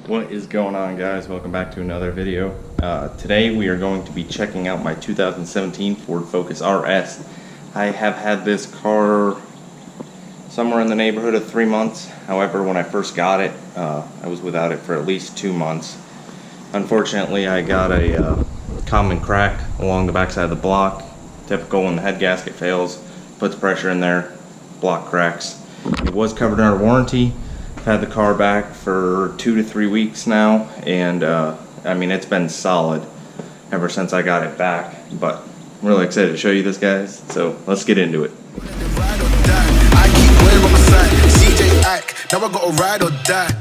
What is going on, guys? Welcome back to another video. Today we are going to be checking out my 2017 Ford Focus RS. I have had this car somewhere in the neighborhood of 3 months. However, when I first got it, I was without it for at least 2 months. Unfortunately, I got a common crack along the backside of the block. Typical when the head gasket fails, puts pressure in there, block cracks. It was covered under warranty. I've had the car back for 2 to 3 weeks now, and I mean, it's been solid ever since I got it back. But I'm really excited to show you this, guys, so let's get into it. I keep winning on my side. CJ Ack, now I gotta ride or die.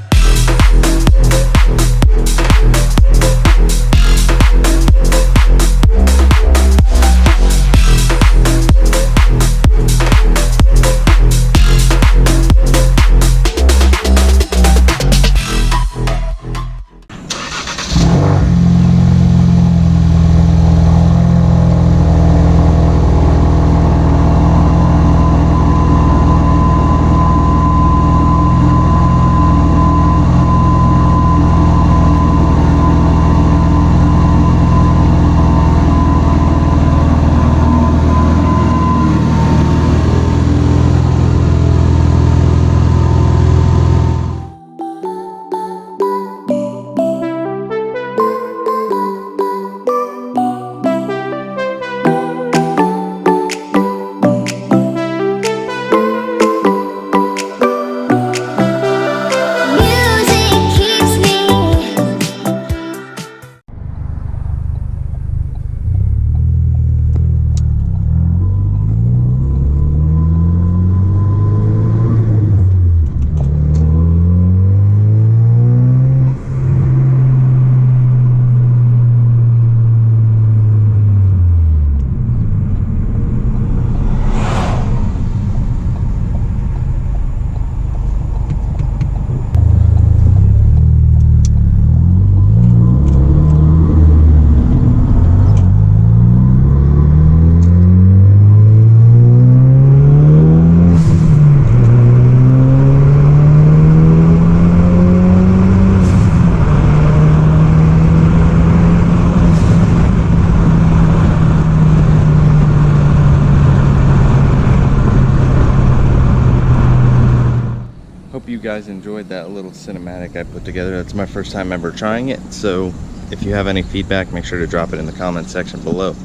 Hope you guys enjoyed that little cinematic I put together. That's my first time ever trying it, so if you have any feedback, make sure to drop it in the comment section below.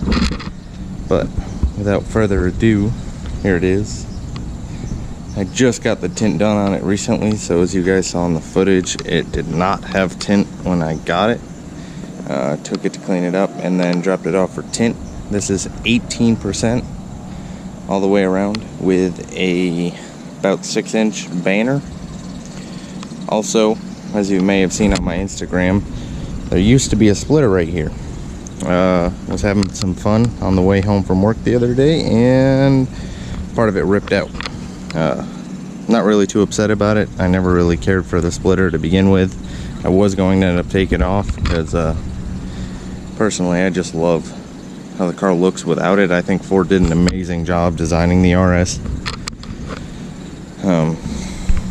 But without further ado, here it is. I just got the tint done on it recently, so as you guys saw in the footage, it did not have tint when I got it. Took it to clean it up and then dropped it off for tint. This is 18% all the way around with a about 6-inch banner. Also, as you may have seen on my Instagram, there used to be a splitter right here. Was having some fun on the way home from work the other day, and part of it ripped out. Not really too upset about it. I never really cared for the splitter to begin with. I was going to end up taking it off because personally I just love how the car looks without it. I think Ford did an amazing job designing the RS.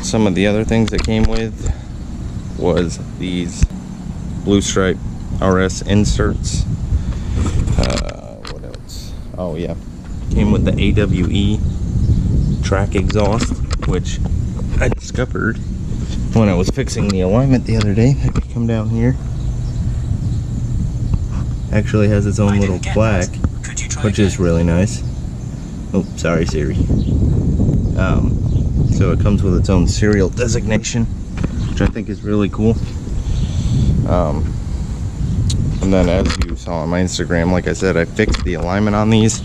Some of the other things that came with was these blue stripe RS inserts. What else? Oh yeah, came with the AWE track exhaust, which I discovered when I was fixing the alignment the other day. If you come down here, actually has its own little plaque, which is really nice. Oh, sorry Siri. So it comes with its own serial designation, which I think is really cool. And then, as you saw on my Instagram, like I said, I fixed the alignment on these.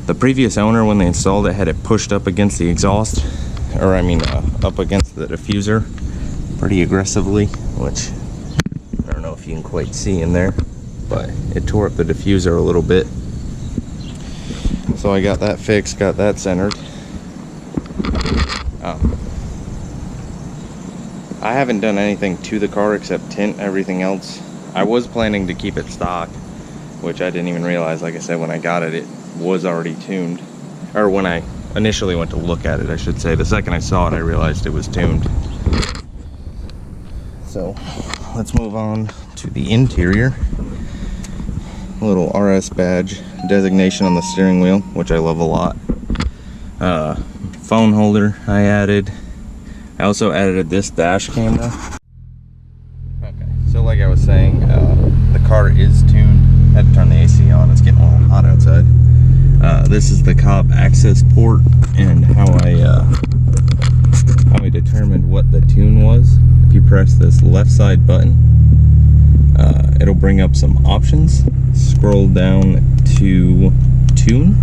The previous owner, when they installed it, had it pushed up against the exhaust, or I mean up against the diffuser pretty aggressively, which I don't know if you can quite see in there, but it tore up the diffuser a little bit. So I got that fixed, got that centered. I haven't done anything to the car except tint. Everything else, I was planning to keep it stock, which I didn't even realize. Like I said, when I got it, it was already tuned. Or when I initially went to look at it, I should say. The second I saw it, I realized it was tuned. So let's move on to the interior. A little RS badge designation on the steering wheel, which I love a lot. Phone holder I added. I also added this dash camera. Okay, so like I was saying, the car is tuned. I had to turn the AC on, it's getting a little hot outside. This is the Cobb access port, and how I determined what the tune was. If you press this left side button, it'll bring up some options. Scroll down to tune,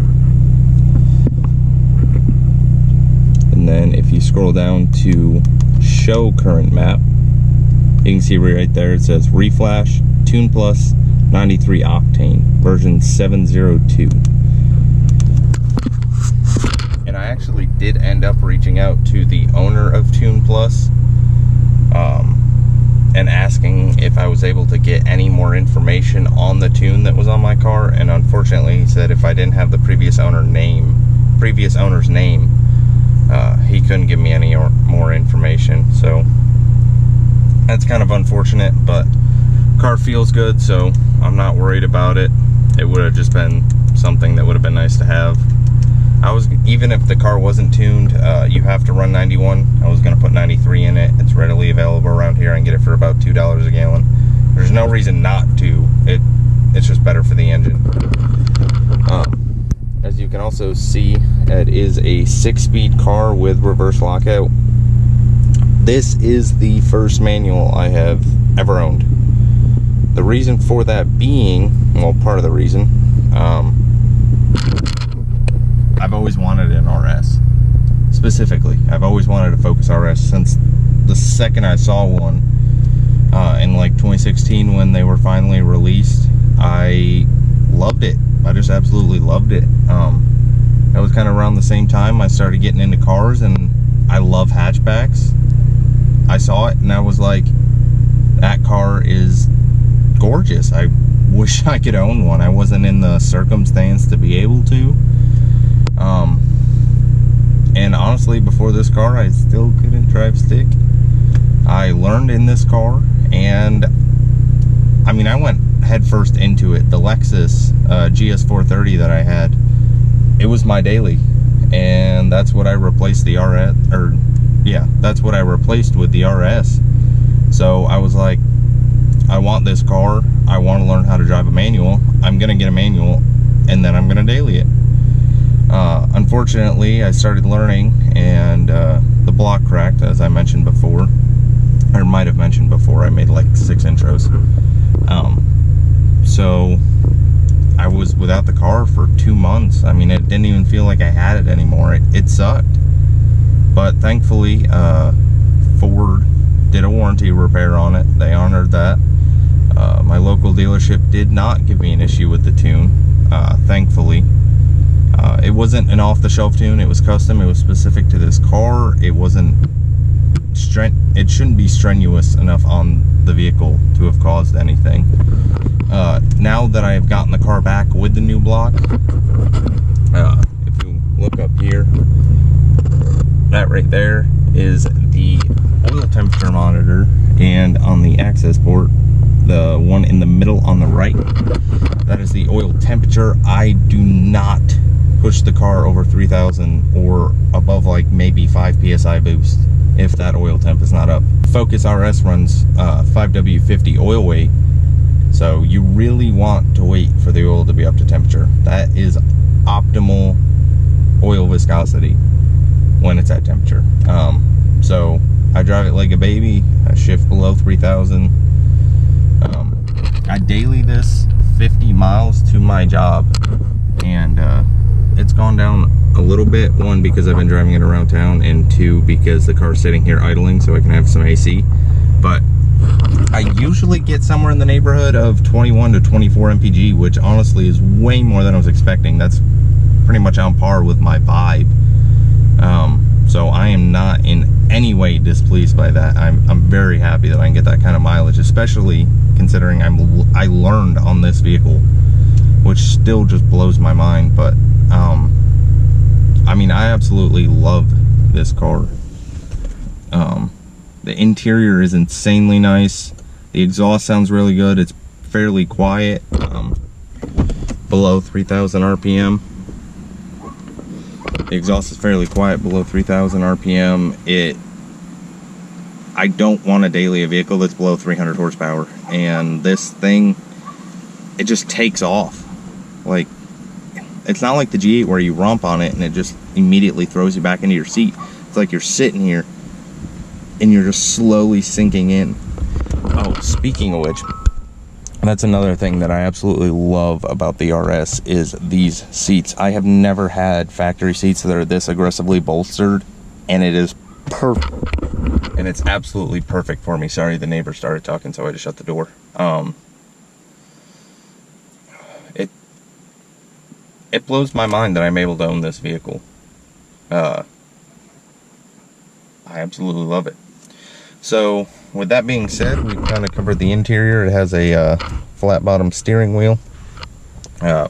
and then if you scroll down to show current map, you can see right there it says reflash tune plus 93 octane version 702. And I actually did end up reaching out to the owner of Tune Plus and asking if I was able to get any more information on the tune that was on my car, and unfortunately he said if I didn't have the previous owner's name, he couldn't give me any more information. So that's kind of unfortunate, but car feels good, so I'm not worried about it. It would have just been something that would have been nice to have. Even if the car wasn't tuned, you have to run 91. I was going to put 93 in it. It's readily available around here. I can get it for about $2 a gallon. There's no reason not to. It's just better for the engine. As you can also see, it is a 6-speed car with reverse lockout. This is the first manual I have ever owned. The reason for that being, well, part of the reason, I've always wanted an RS. Specifically, I've always wanted a Focus RS since the second I saw one in like 2016 when they were finally released. I loved it. I just absolutely loved it. That was kind of around the same time I started getting into cars, and I love hatchbacks. I saw it and I was like, that car is gorgeous. I wish I could own one. I wasn't in the circumstance to be able to. And honestly, before this car, I still couldn't drive stick. I learned in this car, and I mean, I went headfirst into it. The Lexus GS430 that I had, it was my daily, and that's what I replaced the RS, that's what I replaced with the RS. So I was like, I want this car. I want to learn how to drive a manual. I'm gonna get a manual, and then I'm gonna daily it. Unfortunately, I started learning, and the block cracked, as I mentioned before, or might have mentioned before. I made like 6 intros. So I was without the car for 2 months. I mean, it didn't even feel like I had it anymore. It sucked. But thankfully, Ford did a warranty repair on it. They honored that. My local dealership did not give me an issue with the tune, thankfully. It wasn't an off-the-shelf tune. It was custom. It was specific to this car. It shouldn't be strenuous enough on the vehicle to have caused anything. Now that I have gotten the car back with the new block, if you look up here, that right there is the oil temperature monitor, and on the access port, the one in the middle on the right, that is the oil temperature. I do not push the car over 3,000 or above like maybe 5 psi boost if that oil temp is not up. Focus RS runs 5W50 oil weight, so you really want to wait for the oil to be up to temperature. That is optimal oil viscosity when it's at temperature. So I drive it like a baby. I shift below 3,000. I daily this 50 miles to my job, and it's gone down a little bit. 1, because I've been driving it around town, and 2, because the car's sitting here idling so I can have some AC. But I usually get somewhere in the neighborhood of 21 to 24 mpg, which honestly is way more than I was expecting. That's pretty much on par with my vibe. So I am not in any way displeased by that. I'm very happy that I can get that kind of mileage, especially considering I learned on this vehicle, which still just blows my mind. But I mean, I absolutely love this car. The interior is insanely nice. The exhaust sounds really good. It's fairly quiet, below 3,000 RPM. The exhaust is fairly quiet below 3,000 RPM. I don't want a daily vehicle that's below 300 horsepower, and this thing, it just takes off. Like, it's not like the G8 where you romp on it and it just immediately throws you back into your seat. It's like you're sitting here and you're just slowly sinking in. Oh, speaking of which, that's another thing that I absolutely love about the RS is these seats. I have never had factory seats that are this aggressively bolstered, and it is perfect. And it's absolutely perfect for me. Sorry, the neighbor started talking, so I just shut the door. It blows my mind that I'm able to own this vehicle. I absolutely love it. So, with that being said, we've kind of covered the interior. It has a flat bottom steering wheel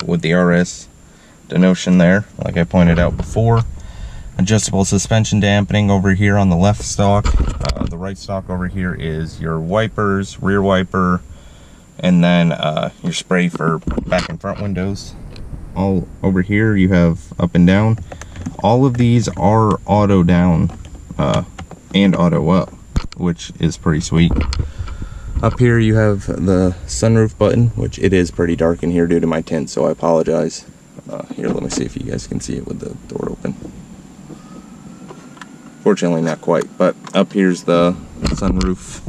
with the RS denotion there, like I pointed out before. Adjustable suspension dampening over here on the left stalk. The right stalk over here is your wipers, rear wiper, and then your spray for back and front windows. All over here you have up and down. All of these are auto down and auto up, which is pretty sweet. Up here you have the sunroof button, which it is pretty dark in here due to my tint, so I apologize. Here, let me see if you guys can see it with the door open. Fortunately not quite, but up here's the sunroof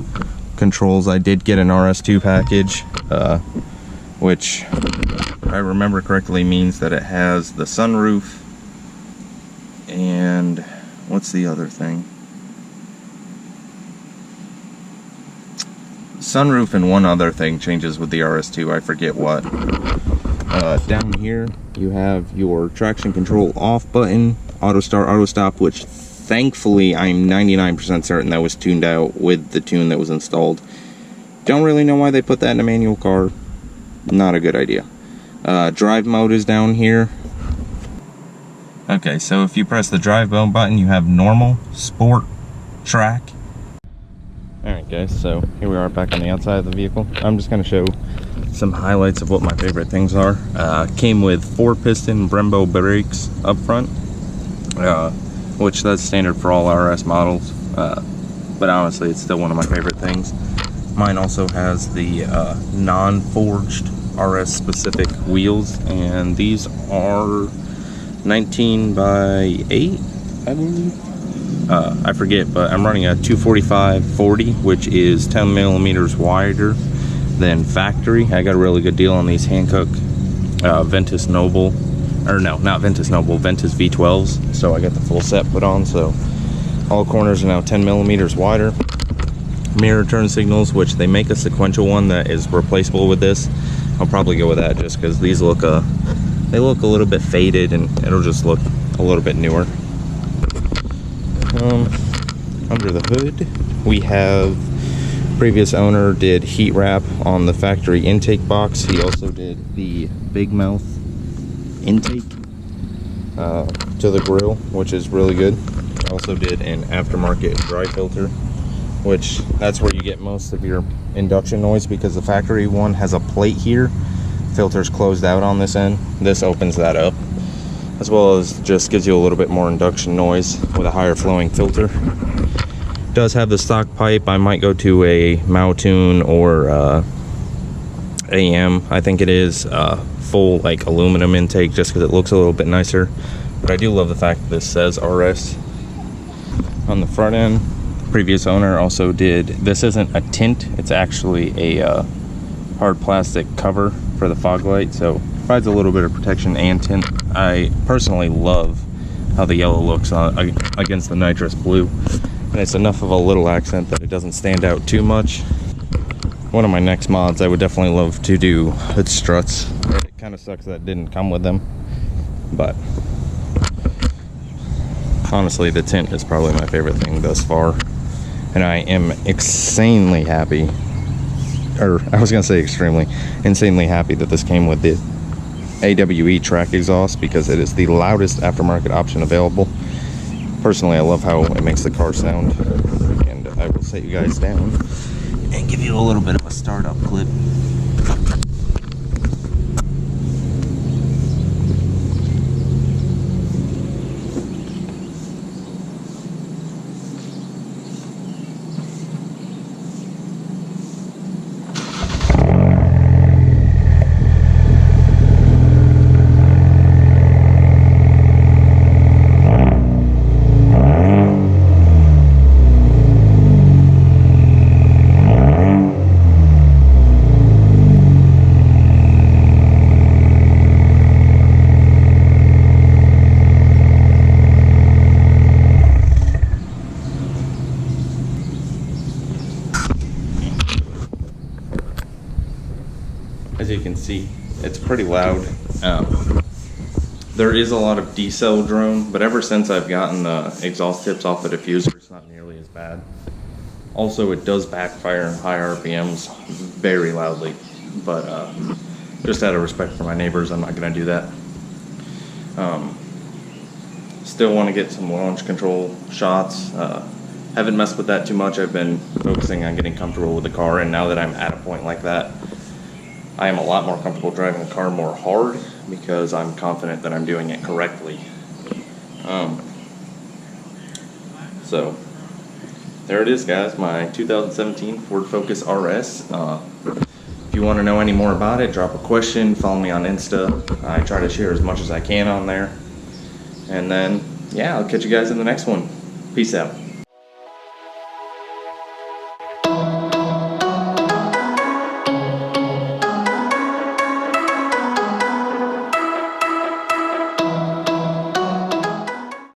controls. I did get an RS2 package, which, if I remember correctly, means that it has the sunroof and what's the other thing? Sunroof and one other thing changes with the RS2, I forget what. Down here you have your traction control off button, auto start, auto stop, which thankfully I'm 99% certain that was tuned out with the tune that was installed. Don't really know why they put that in a manual car. Not a good idea. Drive mode is down here. Okay, so if you press the drive mode button, you have normal, sport, track. Alright guys, so here we are back on the outside of the vehicle. I'm just going to show some highlights of what my favorite things are. Came with 4-piston Brembo brakes up front, which that's standard for all RS models, but honestly it's still one of my favorite things. Mine also has the non-forged RS specific wheels, and these are 19 by 8, I believe. I forget, but I'm running a 245/40, which is 10 millimeters wider than factory. I got a really good deal on these Hankook Ventus Noble, or no, not Ventus Noble, Ventus V12s. So I got the full set put on, so all corners are now 10 millimeters wider. Mirror turn signals, which they make a sequential one that is replaceable with this. I'll probably go with that just because these look they look a little bit faded, and it'll just look a little bit newer. Under the hood we have, previous owner did heat wrap on the factory intake box. He also did the big mouth intake to the grill, which is really good. Also did an aftermarket dry filter, which that's where you get most of your induction noise, because the factory one has a plate here. Filter's closed out on this end. This opens that up, as well as just gives you a little bit more induction noise with a higher flowing filter. Does have the stock pipe. I might go to a Mautune or AM, I think it is, full like aluminum intake, just because it looks a little bit nicer. But I do love the fact that this says RS on the front end. Previous owner also did, this isn't a tint, it's actually a hard plastic cover for the fog light, so provides a little bit of protection and tint. I personally love how the yellow looks against the nitrous blue, and it's enough of a little accent that it doesn't stand out too much. One of my next mods, I would definitely love to do hood struts. It kind of sucks that it didn't come with them, but honestly the tint is probably my favorite thing thus far, and I am insanely happy, or I was gonna say insanely happy that this came with the AWE track exhaust, because it is the loudest aftermarket option available. Personally, I love how it makes the car sound, and I will set you guys down and give you a little bit of a startup clip. As you can see, it's pretty loud. There is a lot of decel drone, but ever since I've gotten the exhaust tips off the diffuser, it's not nearly as bad. Also, it does backfire in high RPMs very loudly, but just out of respect for my neighbors, I'm not going to do that. Still want to get some launch control shots. Haven't messed with that too much. I've been focusing on getting comfortable with the car, and now that I'm at a point like that, I am a lot more comfortable driving the car more hard because I'm confident that I'm doing it correctly. So there it is, guys, my 2017 Ford Focus RS. If you want to know any more about it, drop a question, follow me on Insta. I try to share as much as I can on there. And then, yeah, I'll catch you guys in the next one. Peace out.